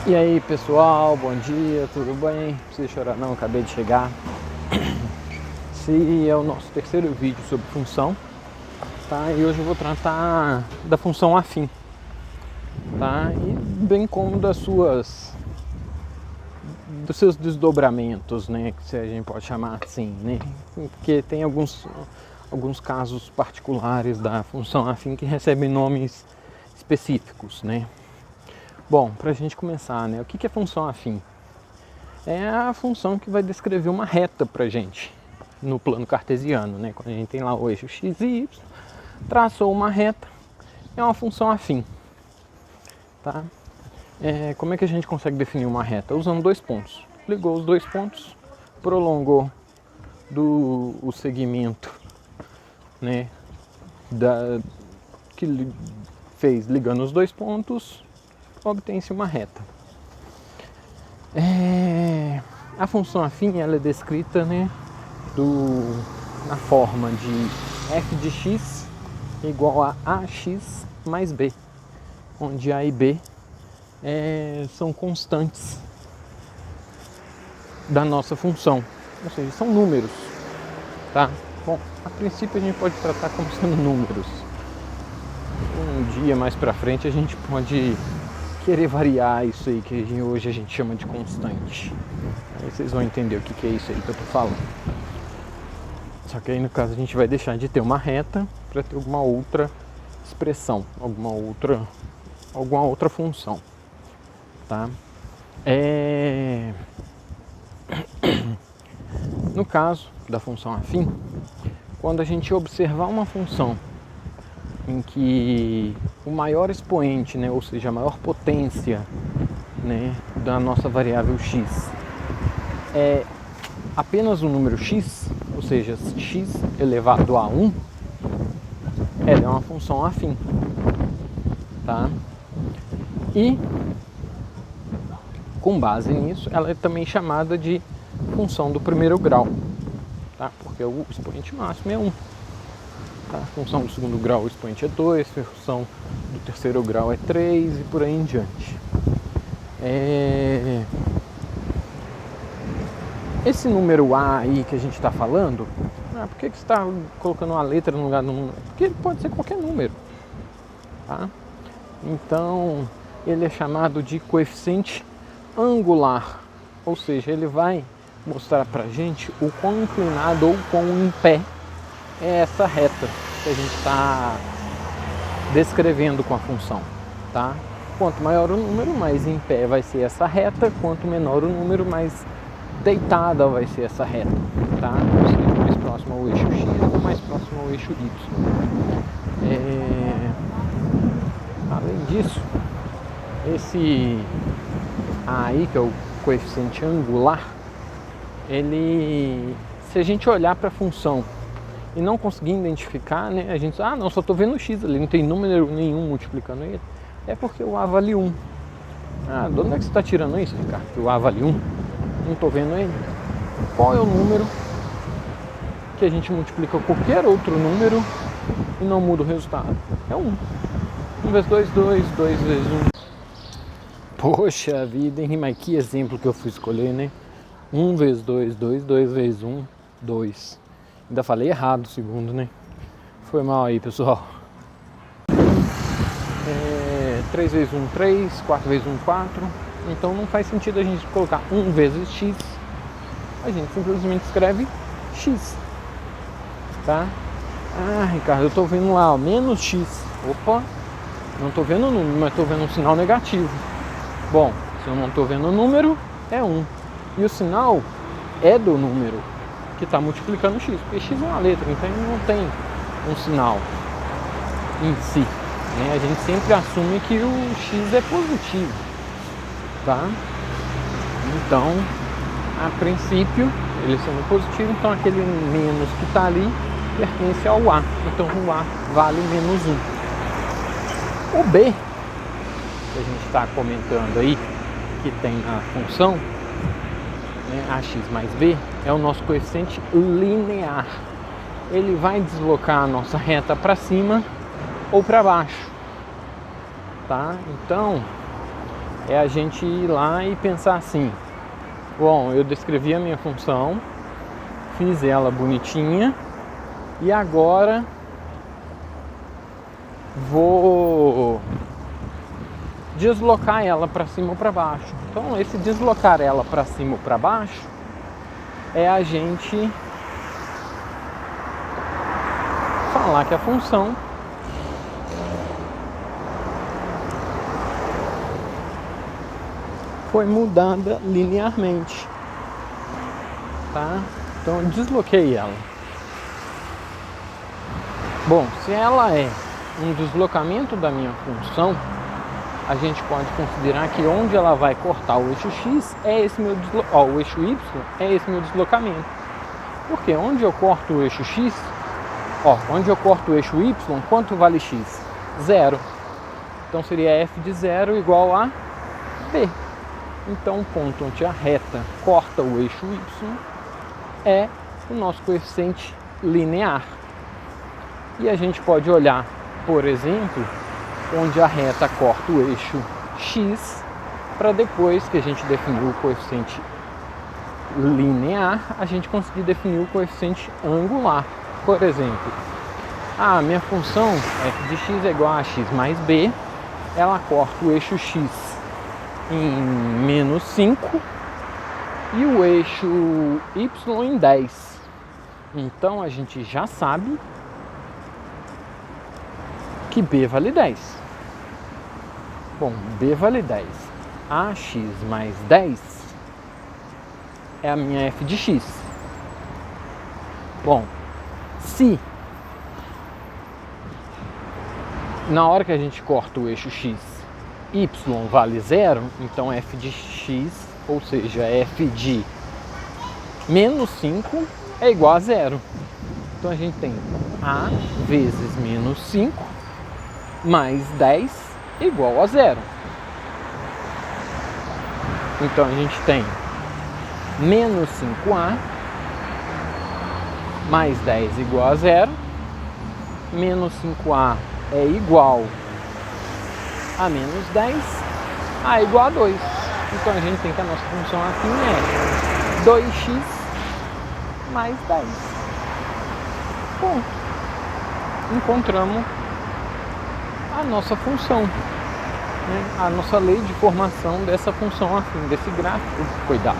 E aí pessoal, bom dia, tudo bem? Não precisa chorar não, acabei de chegar. Esse é o nosso terceiro vídeo sobre função, tá? E hoje eu vou tratar da função afim, tá? E bem como dos seus desdobramentos, né? Que a gente pode chamar assim, né? Porque tem alguns casos particulares da função afim que recebem nomes específicos, né? Bom, para a gente começar, né? O que é função afim? É a função que vai descrever uma reta para a gente no plano cartesiano, né? Quando a gente tem lá o eixo x e y, traçou uma reta, é uma função afim, tá? Como é que a gente consegue definir uma reta? Usando dois pontos. Ligou os dois pontos, prolongou o segmento, né? Que fez ligando os dois pontos, obtém-se uma reta. A função afim ela é descrita, né, na forma de f de x igual a ax mais b, onde a e b são constantes da nossa função, ou seja, são números, tá? Bom, a princípio a gente pode tratar como sendo números. Um dia mais pra frente a gente pode querer variar isso aí que hoje a gente chama de constante. Aí vocês vão entender o que é isso aí que eu tô falando. Só que aí no caso a gente vai deixar de ter uma reta para ter alguma outra expressão, alguma outra função, tá? No caso da função afim, quando a gente observar uma função em que o maior expoente, né, ou seja, a maior potência, né, da nossa variável x é apenas o número x, ou seja, x elevado a 1, ela é uma função afim, tá? E com base nisso, ela é também chamada de função do primeiro grau, tá? Porque o expoente máximo é 1. Tá? A função do segundo grau, o expoente é 2, a função do terceiro grau é 3 e por aí em diante. Esse número A aí que a gente está falando, por que você está colocando uma letra no lugar do número? Porque ele pode ser qualquer número, tá? Então, ele é chamado de coeficiente angular, ou seja, ele vai mostrar pra gente o quão inclinado ou quão em pé é essa reta que a gente está descrevendo com a função, tá? Quanto maior o número, mais em pé vai ser essa reta, quanto menor o número, mais deitada vai ser essa reta, tá? Ou seja, mais próximo ao eixo x ou mais próximo ao eixo y. Além disso, esse A aí, que é o coeficiente angular, se a gente olhar para a função e não conseguir identificar, né, a gente diz, não, só estou vendo o x ali, não tem número nenhum multiplicando ele, é porque o A vale 1. De onde é que você está tirando isso, Ricardo? Que o A vale 1? Não estou vendo ele. Qual é o número que a gente multiplica qualquer outro número e não muda o resultado? É 1. 1 vezes 2, 2, 2 vezes 1. Poxa vida, hein? Mas que exemplo que eu fui escolher, né? 1 vezes 2, 2, 2 vezes 1, 2. Ainda falei errado o segundo, né? Foi mal aí, pessoal. 3 vezes 1, 3, 4 vezes 1, 4. Então não faz sentido a gente colocar 1 vezes x. A gente simplesmente escreve x, tá? Ricardo, eu tô vendo lá, menos x. Opa, não tô vendo o número, mas tô vendo um sinal negativo. Bom, se eu não tô vendo o número, é 1. E o sinal é do número que está multiplicando x, porque x é uma letra, então ele não tem um sinal em si, né? A gente sempre assume que o x é positivo, tá? Então, a princípio, ele sendo positivo, então aquele menos que está ali pertence ao A, então o A vale menos 1. O B, que a gente está comentando aí, que tem na função, né, ax mais b, é o nosso coeficiente linear. Ele vai deslocar a nossa reta para cima ou para baixo, tá? Então, É a gente ir lá e pensar assim: bom, eu descrevi a minha função, fiz ela bonitinha e agora vou deslocar ela para cima ou para baixo. Então, esse deslocar ela para cima ou para baixo é a gente falar que a função foi mudada linearmente, tá? Então, eu desloquei ela. Bom, se ela é um deslocamento da minha função, a gente pode considerar que onde ela vai cortar o eixo X é esse meu o eixo Y é esse meu deslocamento. Porque onde eu corto o eixo X, onde eu corto o eixo Y, quanto vale X? 0. Então seria f de 0 igual a b. Então o ponto onde a reta corta o eixo Y é o nosso coeficiente linear. E a gente pode olhar, por exemplo, onde a reta corta o eixo X, para depois que a gente definiu o coeficiente linear, a gente conseguir definir o coeficiente angular. Por exemplo, a minha função f de x é igual a x mais b, ela corta o eixo X em menos 5 e o eixo Y em 10. Então a gente já sabe que b vale 10. Bom, b vale 10. Ax mais 10 é a minha f de x. Bom, se na hora que a gente corta o eixo x, y vale 0, então f de x, ou seja, f de menos 5 é igual a 0. Então a gente tem a vezes menos 5 mais 10 igual a 0. Então a gente tem menos 5a mais 10 igual a 0. Menos 5a é igual a menos 10, a igual a 2. Então a gente tem que a nossa função afim é 2x mais 10. Bom, encontramos a nossa função, né? A nossa lei de formação dessa função afim, desse gráfico. Cuidado,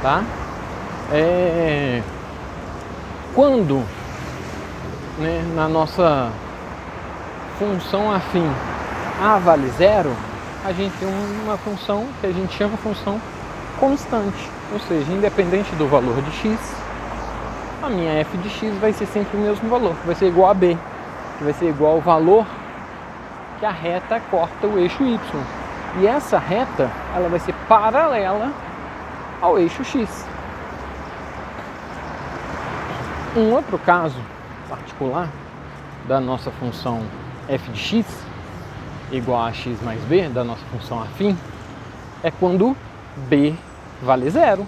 tá? Quando, né, na nossa função afim a vale 0, a gente tem uma função que a gente chama função constante, ou seja, independente do valor de x, a minha f de x vai ser sempre o mesmo valor, que vai ser igual a b, que vai ser igual ao valor que a reta corta o eixo y. E essa reta, ela vai ser paralela ao eixo x. Um outro caso particular da nossa função f de x igual a x mais b, da nossa função afim, é quando b vale 0.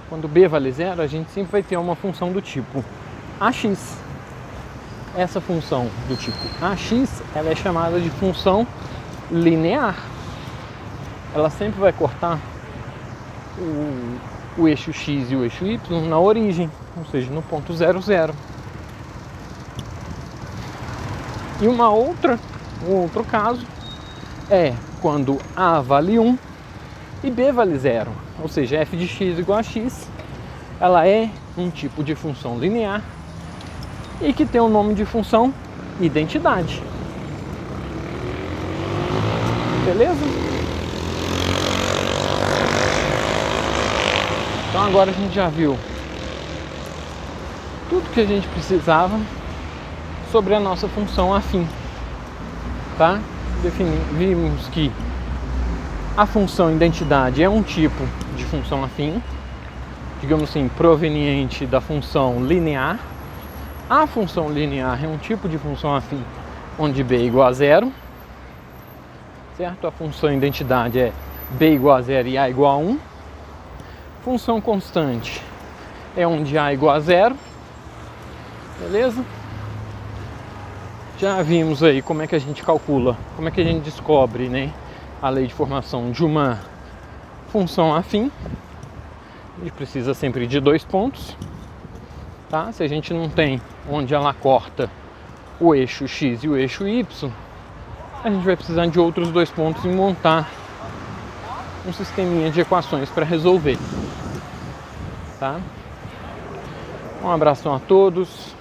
Quando b vale 0, a gente sempre vai ter uma função do tipo ax. Essa função do tipo ax, ela é chamada de função linear. Ela sempre vai cortar o eixo x e o eixo y na origem, ou seja, no ponto 0, 0. E um outro caso é quando a vale 1 e b vale 0, ou seja, f de x igual a x, ela é um tipo de função linear e que tem o nome de função identidade. Beleza? Então agora a gente já viu tudo que a gente precisava sobre a nossa função afim, tá? Vimos que a função identidade é um tipo de função afim, digamos assim, proveniente da função linear. A função linear é um tipo de função afim onde b é igual a 0, certo? A função identidade é b igual a 0 e a igual a 1. Função constante é onde a é igual a 0, beleza? Já vimos aí como é que a gente calcula, como é que a gente descobre, né, a lei de formação de uma função afim. A gente precisa sempre de 2 pontos, tá? Se a gente não tem onde ela corta o eixo x e o eixo y, a gente vai precisar de outros 2 pontos e montar um sisteminha de equações para resolver, tá? Um abração a todos.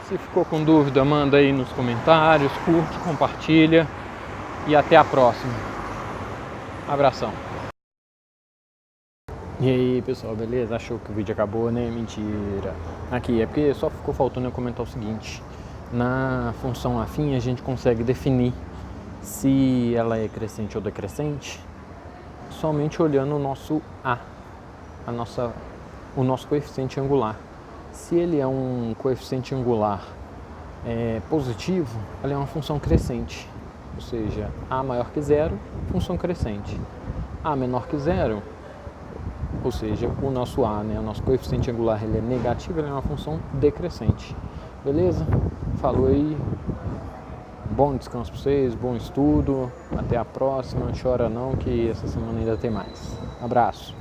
Se ficou com dúvida, manda aí nos comentários, curte, compartilha e até a próxima. Abração. E aí pessoal, beleza? Achou que o vídeo acabou, né? Mentira. Aqui é porque só ficou faltando eu comentar o seguinte: na função afim a gente consegue definir se ela é crescente ou decrescente somente olhando o nosso A, o nosso coeficiente angular. Se ele é um coeficiente angular positivo, ela é uma função crescente, ou seja, A maior que zero, função crescente. A menor que zero, ou seja, o nosso A, né, o nosso coeficiente angular, ele é negativo, ele é uma função decrescente. Beleza? Falou aí. Bom descanso para vocês, bom estudo. Até a próxima. Chora não que essa semana ainda tem mais. Abraço.